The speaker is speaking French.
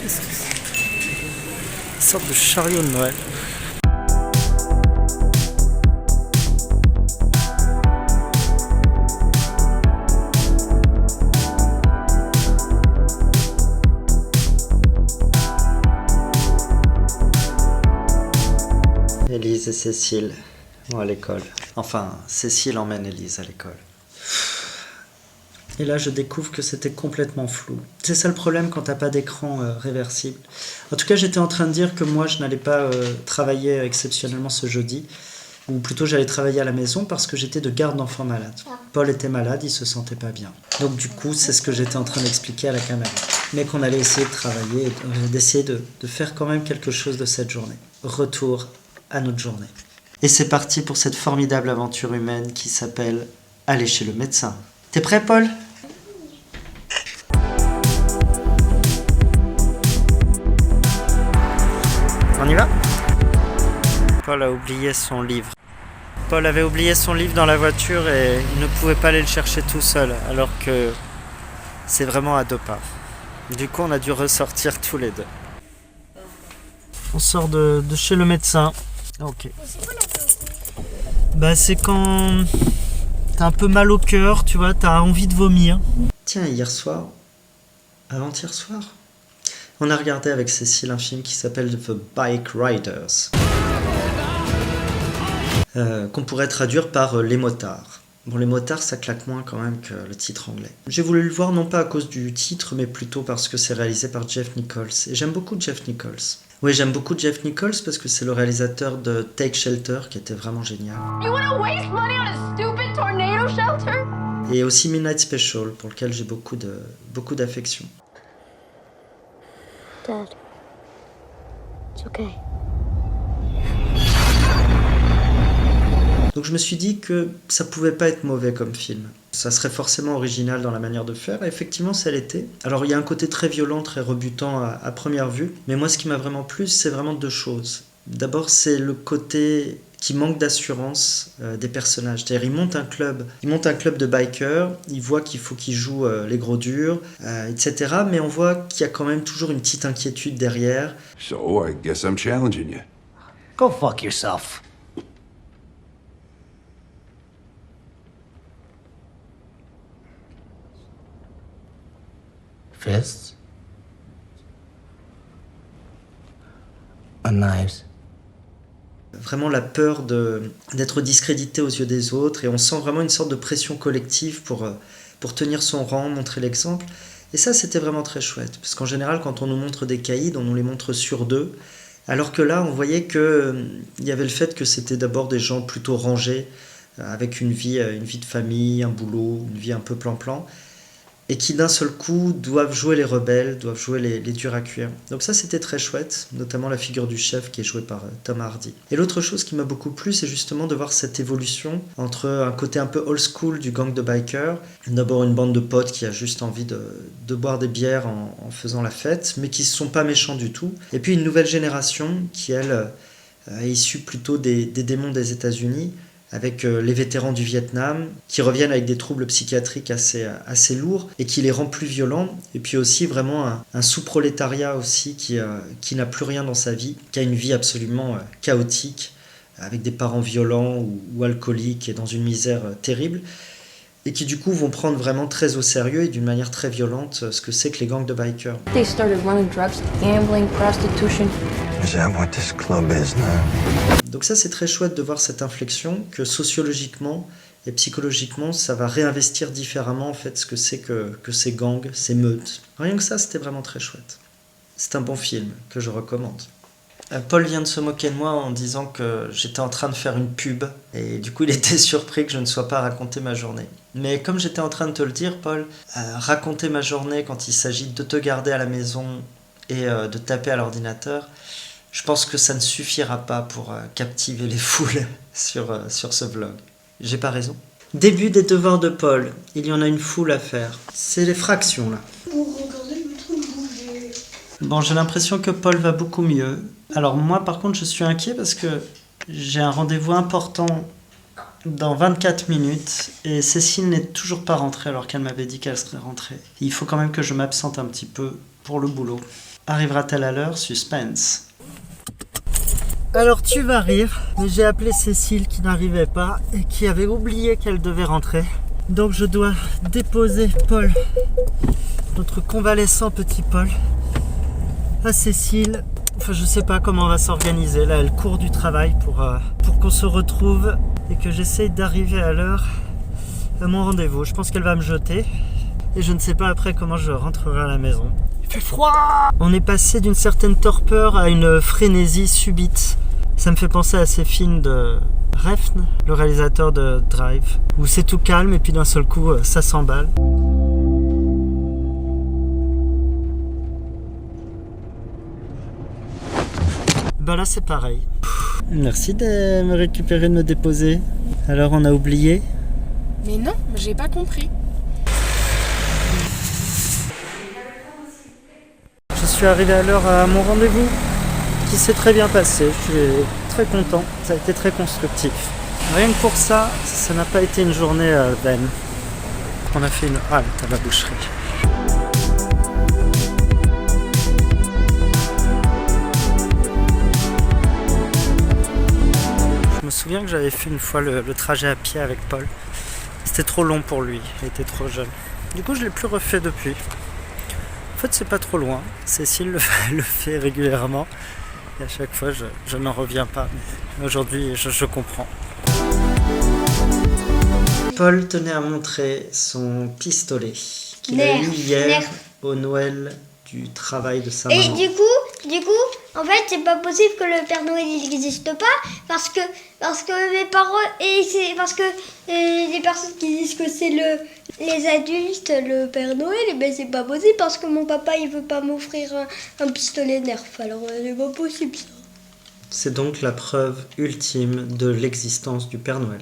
Qu'est-ce que c'est? Une sorte de chariot de Noël. Élise et Cécile vont à l'école. Enfin, Cécile emmène Élise à l'école. Et là, je découvre que c'était complètement flou. C'est ça le problème quand t'as pas d'écran réversible. En tout cas, j'étais en train de dire que moi, je n'allais pas travailler exceptionnellement ce jeudi. Ou plutôt, j'allais travailler à la maison parce que j'étais de garde d'enfants malade. Paul était malade, il se sentait pas bien. Donc du coup, c'est ce que j'étais en train d'expliquer à la caméra. Mais qu'on allait essayer de travailler, d'essayer de faire quand même quelque chose de cette journée. Retour à notre journée. Et c'est parti pour cette formidable aventure humaine qui s'appelle aller chez le médecin. T'es prêt, Paul ? On y va ? Paul a oublié son livre. Paul avait oublié son livre dans la voiture et il ne pouvait pas aller le chercher tout seul, alors que c'est vraiment à deux pas. Du coup, on a dû ressortir tous les deux. On sort de chez le médecin. Ok. Bah, c'est quand t'as un peu mal au cœur, tu vois, t'as envie de vomir. Tiens, hier soir, avant-hier soir, on a regardé avec Cécile un film qui s'appelle The Bike Riders. Qu'on pourrait traduire par Les motards. Bon, Les motards, ça claque moins quand même que le titre anglais. J'ai voulu le voir non pas à cause du titre, mais plutôt parce que c'est réalisé par Jeff Nichols. Et j'aime beaucoup Jeff Nichols. Oui, j'aime beaucoup Jeff Nichols parce que c'est le réalisateur de Take Shelter, qui était vraiment génial. You wanna waste money on a stupid tornado shelter? Et aussi Midnight Special, pour lequel j'ai beaucoup d'affection. Dad, it's okay. Donc je me suis dit que ça pouvait pas être mauvais comme film. Ça serait forcément original dans la manière de faire, et effectivement ça l'était. Alors il y a un côté très violent, très rebutant à première vue, mais moi ce qui m'a vraiment plu, c'est vraiment deux choses. D'abord c'est le côté qui manque d'assurance des personnages. C'est-à-dire il monte un club de bikers, il voit qu'il faut qu'ils jouent les gros durs, etc. Mais on voit qu'il y a quand même toujours une petite inquiétude derrière. So, I guess I'm challenging you. Go fuck yourself. Fists? Or knives? Vraiment la peur d'être discrédité aux yeux des autres, et on sent vraiment une sorte de pression collective pour tenir son rang, montrer l'exemple. Et ça, c'était vraiment très chouette, parce qu'en général, quand on nous montre des caïds, on nous les montre sur deux, alors que là, on voyait qu'il y avait le fait que c'était d'abord des gens plutôt rangés, avec une vie de famille, un boulot, une vie un peu plan-plan, et qui d'un seul coup doivent jouer les rebelles, doivent jouer les durs à cuire. Donc ça c'était très chouette, notamment la figure du chef qui est jouée par Tom Hardy. Et l'autre chose qui m'a beaucoup plu, c'est justement de voir cette évolution entre un côté un peu old school du gang de bikers, d'abord une bande de potes qui a juste envie de boire des bières en faisant la fête, mais qui ne sont pas méchants du tout, et puis une nouvelle génération qui elle est issue plutôt des démons des États-Unis, avec les vétérans du Vietnam, qui reviennent avec des troubles psychiatriques assez lourds, et qui les rend plus violents, et puis aussi vraiment un sous-prolétariat aussi, qui n'a plus rien dans sa vie, qui a une vie absolument chaotique, avec des parents violents ou alcooliques, et dans une misère terrible, et qui du coup vont prendre vraiment très au sérieux, et d'une manière très violente, ce que c'est que les gangs de bikers. They started running drugs, gambling, prostitution. Is that what this club is now? Donc ça c'est très chouette de voir cette inflexion, que sociologiquement et psychologiquement ça va réinvestir différemment en fait ce que c'est que ces gangs, ces meutes. Rien que ça c'était vraiment très chouette. C'est un bon film que je recommande. Paul vient de se moquer de moi en disant que j'étais en train de faire une pub, et du coup il était surpris que je ne sois pas à raconter ma journée. Mais comme j'étais en train de te le dire, Paul, raconter ma journée quand il s'agit de te garder à la maison et de taper à l'ordinateur, je pense que ça ne suffira pas pour captiver les foules sur ce vlog. J'ai pas raison. Début des devoirs de Paul. Il y en a une foule à faire. C'est les fractions là. Bon, j'ai l'impression que Paul va beaucoup mieux. Alors moi par contre je suis inquiet parce que j'ai un rendez-vous important dans 24 minutes et Cécile n'est toujours pas rentrée alors qu'elle m'avait dit qu'elle serait rentrée. Il faut quand même que je m'absente un petit peu pour le boulot. Arrivera-t-elle à l'heure? Suspense. Alors tu vas rire, mais j'ai appelé Cécile qui n'arrivait pas et qui avait oublié qu'elle devait rentrer. Donc je dois déposer Paul, notre convalescent petit Paul, à Cécile. Enfin je sais pas comment on va s'organiser. Là elle court du travail pour qu'on se retrouve et que j'essaye d'arriver à l'heure à mon rendez-vous. Je pense qu'elle va me jeter et je ne sais pas après comment je rentrerai à la maison. Il fait froid! On est passé d'une certaine torpeur à une frénésie subite. Ça me fait penser à ces films de Refn, le réalisateur de Drive, où c'est tout calme et puis d'un seul coup ça s'emballe. Bah là c'est pareil. Merci de me récupérer, de me déposer. Alors on a oublié? Mais non, j'ai pas compris. Je suis arrivé à l'heure à mon rendez-vous, qui s'est très bien passé. Je suis très content, ça a été très constructif. Rien que pour ça, ça n'a pas été une journée vaine. On a fait une halte à la boucherie. Je me souviens que j'avais fait une fois le trajet à pied avec Paul. C'était trop long pour lui, il était trop jeune. Du coup, je ne l'ai plus refait depuis. En fait, c'est pas trop loin. Cécile le fait régulièrement. Et à chaque fois, je n'en reviens pas. Mais aujourd'hui, je comprends. Paul tenait à montrer son pistolet qu'il a eu hier au Noël du travail de sa maman. Et du coup, en fait, c'est pas possible que le Père Noël n'existe pas parce que mes parents et c'est parce que les personnes qui disent que c'est les adultes le Père Noël, et ben c'est pas possible parce que mon papa il veut pas m'offrir un pistolet Nerf. Alors c'est pas possible ça. C'est donc la preuve ultime de l'existence du Père Noël.